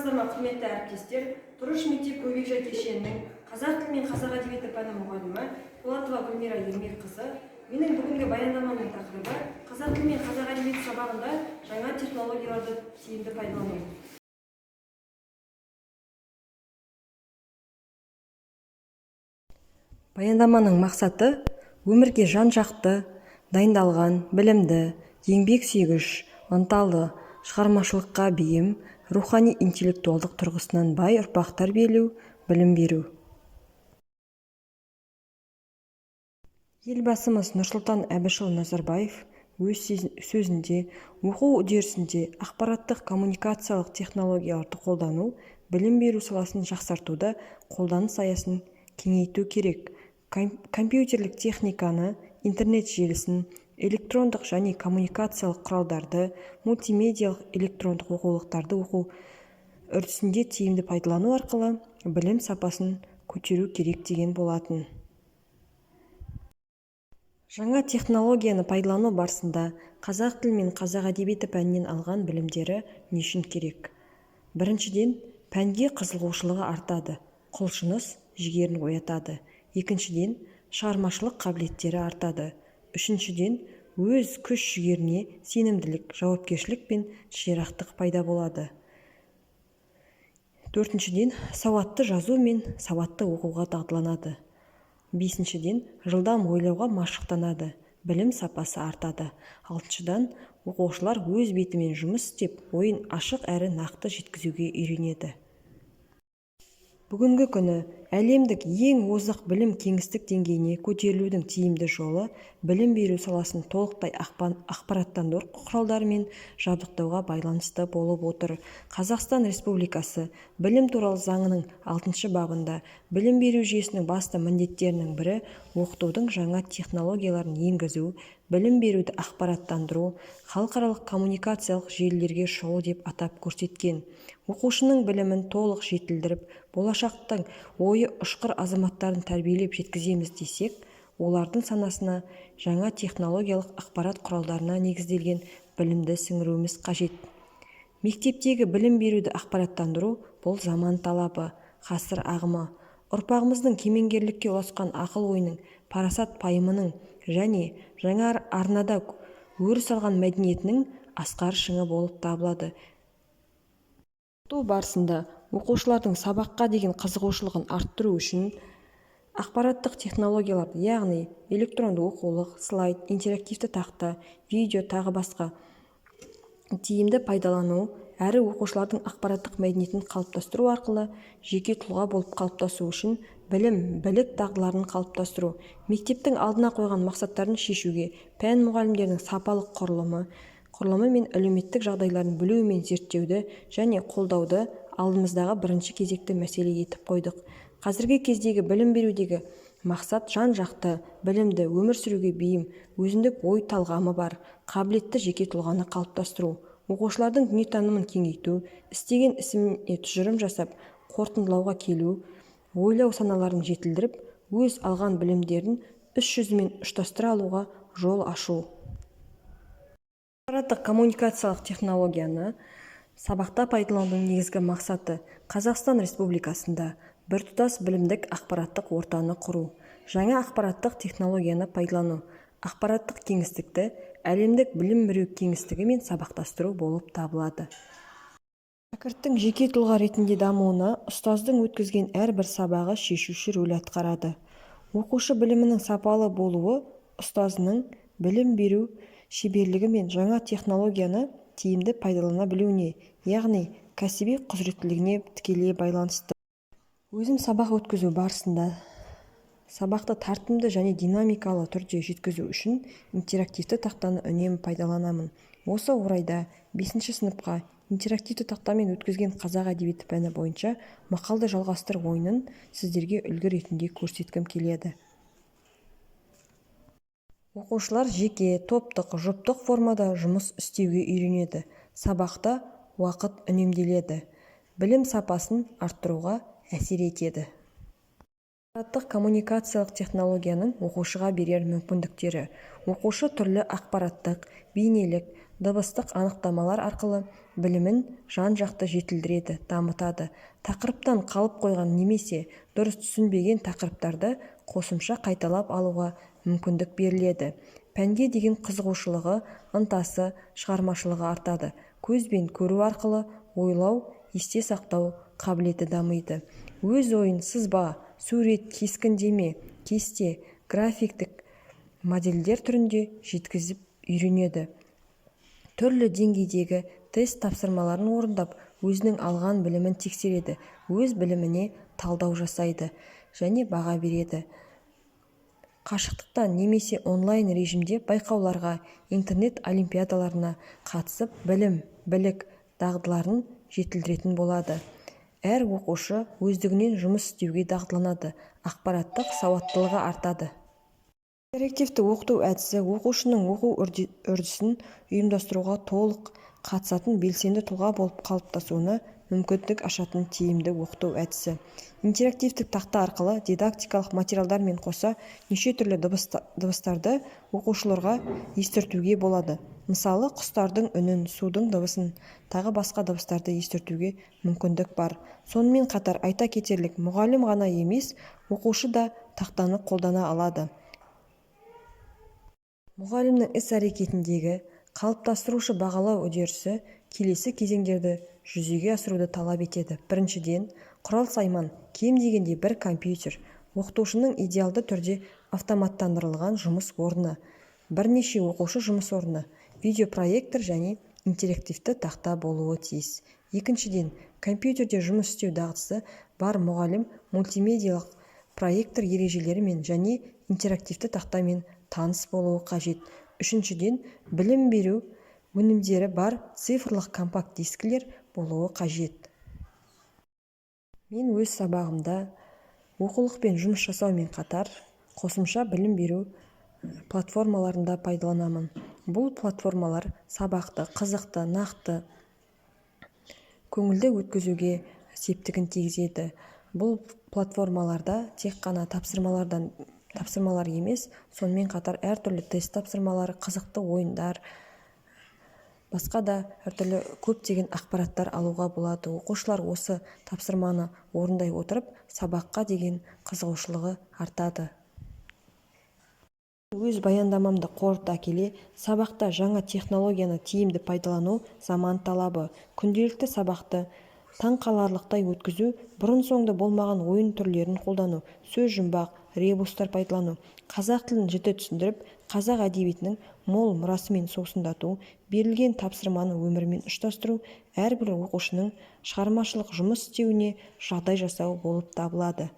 Армысыздар ма, құрметті әріптестер? Тұрыш мектеп көбекжай кешенінің қазақ тілі мен қазақ әдебиеті пәні мұғалімі Полатова Гүлмира Ермекқызы. Менің бүгінгі баяндамамның тақырыбы қазақ тілі мен қазақ әдебиеті сабағында жаңа технологияларды тиімді пайдалану. Баяндаманың мақсаты өмірге жан-жақты дайындалған, білімді, еңбек сүйгіш, ынталы, шығармашылыққа бейім, рухани интеллектуалдық тұрғысынан бай ұрпақ тәрбиелеу, білім беру. Елбасымыз Нұрсұлтан Әбішұлы Назарбаев өз сөзінде оқу үдерісінде ақпараттық коммуникациялық технологияларды қолдану, білім беру саласын жақсартуда қолданыс аясын кеңейту керек. Компьютерлік техниканы, интернет желісін, электрондық және коммуникациялық құралдарды, мультимедиялық электрондық оқулықтарды оқу үрдісінде тиімді пайдалану арқылы білім сапасын көтеру керек деген болатын. Жаңа технологияны пайдалану барысында қазақ тілі мен қазақ әдебиеті пәнінен алған білімдері не үшін керек? Біріншіден, пәнге қызығушылығы артады, құлшыныс жігерін оятады. Екіншіден, шығармашылық қабілеттері артады. Үшіншіден, өз күш-жігеріне сенімділік, жауапкершілік пен ширақтық пайда болады. Төртіншіден, сауатты жазу мен сауатты оқуға дағдыланады. Бесіншіден, жылдам ойлауға машықтанады, білім сапасы артады. Алтыншыдан, оқушылар өз бетімен жұмыс істеп, ойын ашық әрі нақты жеткізуге үйренеді. Бүгінгі күні әлемдік ең озық білім кеңістік деңгейіне көтерілудің тиімді жолы білім беру саласын толықтай ақпараттандыру құралдарымен жабдықтауға байланысты болып отыр. Қазақстан Республикасы білім туралы заңының 6 бабында білім беру жүйесінің басты міндеттерінің бірі оқытудың жаңа технологияларын енгізу, білім беруді ақпараттандыру, халықаралық коммуникациялық желілерге шығу деп атап көрсеткен. Оқушының білімін толық жетілдіріп, болашақтың ойы ұшқыр азаматтарын тәрбиелеп жеткіземіз десек, олардың санасына жаңа технологиялық ақпарат құралдарына негізделген білімді сіңіруіміз қажет. Мектептегі білім беруді ақпараттандыру бұл заман талабы, ғасыр ағымы. Ұрпағымыздың кемеңгерлікке ұласқан ақыл-ойының, парасат пайымының және жаңа арнада өріс алған мәдениетінің асқар шыңы болып табылады. Оқыту барысында оқушылардың сабаққа деген қызығушылығын арттыру үшін ақпараттық технологияларды, яғни электронды оқулық, слайд, интерактивті тақта, видео тағы басқа тиімді пайдалану әрі оқушылардың ақпараттық мәдениетін қалыптастыру арқылы жеке тұлға болып қалыптасу үшін білім, білік дағдыларын қалыптастыру, мектептің алдына қойған мақсаттарын шешуге пән мұғалімдерінің сапалық құрылымы мен әлеуметтік жағдайларын білу мен зерттеуді және қолдауды алдымыздағы бірінші кезекті мәселе етіп қойдық. Қазіргі кездегі білім берудегі мақсат жан-жақты, білімді, өмір сүруге бейім, өзіндік ой талғамы бар, қабілетті жеке тұлғаны қалыптастыру, оқушылардың дүниетанымын кеңейту, істеген ісіне тұжырым жасап, қорытындылауға келу, ойлау саналарын жетілдіріп, өз алған білімдерін іс жүзімен ұштастыра алуға жол ашу. Ақпараттық коммуникациялық технологияны сабақта пайдаланудың негізгі мақсаты Қазақстан Республикасында біртұтас білімдік ақпараттық ортаны құру, жаңа ақпараттық технологияны пайдалану, ақпараттық кеңістікті әлемдік білім беру кеңістігі мен сабақтастыру болып табылады. Шәкірттің жеке тұлға ретінде дамуына ұстаздың өткізген әрбір сабағы шешуші рөл атқарады. Оқушы білімінің сапалы болуы ұстазының білім беру шеберлігі мен жаңа технологияны тиімді пайдалана білуіне, яғни кәсіби құзыреттілігіне тікелей байланысты. Өзім сабақ өткізу барысында сабақты тартымды және динамикалы түрде жеткізу үшін интерактивті тақтаны үнемі пайдаланамын. Осы орайда 5 сыныпқа интерактивті тақтамен өткізген қазақ әдебиеті пәні бойынша мақалды жалғастыр ойынын сіздерге үлгі ретінде көрсеткім келеді. Оқушылар жеке, топтық, жұптық формада жұмыс істеуге үйренеді. Сабақта уақыт үнемделеді. Білім сапасын арттыруға әсер етеді. Ақпараттық коммуникациялық технологияның оқушыға берер мүмкіндіктері. Оқушы түрлі ақпараттық, бейнелік, дыбыстық анықтамалар арқылы білімін жан-жақты жетілдіреді, дамытады. Тақырыптан қалып қойған немесе дұрыс түсінбеген тақырыптарды қосымша қайталап алуға мүмкіндік беріледі. Пәнге деген қызығушылығы, ынтасы, шығармашылығы артады. Көзбен көру арқылы ойлау, есте сақтау қабілеті дамиды. Өз ойын сызба, сурет, кескіндеме, кесте, графиктік модельдер түрінде жеткізіп үйренеді. Түрлі деңгейдегі тест тапсырмаларын орындап, өзінің алған білімін тексереді, өз біліміне талдау жасайды және баға береді. Қашықтықтан немесе онлайн режимде байқауларға, интернет олимпиадаларына қатысып, білім, білік, дағдыларын жетілдіретін болады. Әр оқушы өздігінен жұмыс істеуге дағдыланады, ақпараттық сауаттылығы артады. Интерактивті оқыту әдісі оқушының оқу үрдісін ұйымдастыруға толық қатысатын белсенді тұлға болып қалыптасуына мүмкіндік ашатын тиімді оқыту әдісі. Интерактивтік тақта арқылы дидактикалық материалдармен қоса неше түрлі дыбыстарды оқушыларға естіртуге болады. Мысалы, құстардың үнін, судың дыбысын, тағы басқа дыбыстарды естіртуге мүмкіндік бар. Сонымен қатар айта кетерлік, мұғалім ғана емес, оқушы да тақтаны қолдана алады. Мұғалімнің іс-әрекетіндегі қалыптастырушы бағалау үдерісі келесі кезеңдерді жүзеге асыруды талап етеді. Біріншіден, құрал-сайман, кем дегенде бір компьютер, оқытушының идеалды түрде автоматтандырылған жұмыс орны, бірнеше оқушы жұмыс орны, видеопроектор және интерактивті тақта болуы тиіс. Екіншіден, компьютерде жұмыс істеу дағдысы бар мұғалім мультимедиялық проектор ережелерімен және интерактивті тақтамен таныс болуы қажет. Үшіншіден, білім беру өнімдері бар цифрлық компакт дискілер болуы қажет. Мен өз сабағымда оқулықпен жұмыс жасаумен қатар қосымша білім беру платформаларында пайдаланамын. Бұл платформалар сабақты, қызықты, нақты, көңілді өткізуге септігін тигізеді. Бұл платформаларда тек қана тапсырмалар емес, сонымен қатар әртүрлі тест тапсырмалары, қызықты ойындар, басқа да әртүрлі көптеген ақпараттар алуға болады. Оқушылар осы тапсырманы орындай отырып, сабаққа деген қызығушылығы артады. Өз баяндамамды қорыта келе, сабақта жаңа технологияны тиімді пайдалану заман талабы. Күнделікті сабақты таңқаларлықтай өткізу, бұрын-соңды болмаған ойын түрлерін қолдану, сөз жұмбақ, ребустар пайдалану, қазақ тілін жіті түсіндіріп, қазақ әдебиетінің мол мұрасымен сусындату, берілген тапсырманы өмірмен ұштастыру, әрбір оқушының шығармашылық жұмыс істеуіне жағдай жасау болып табылады.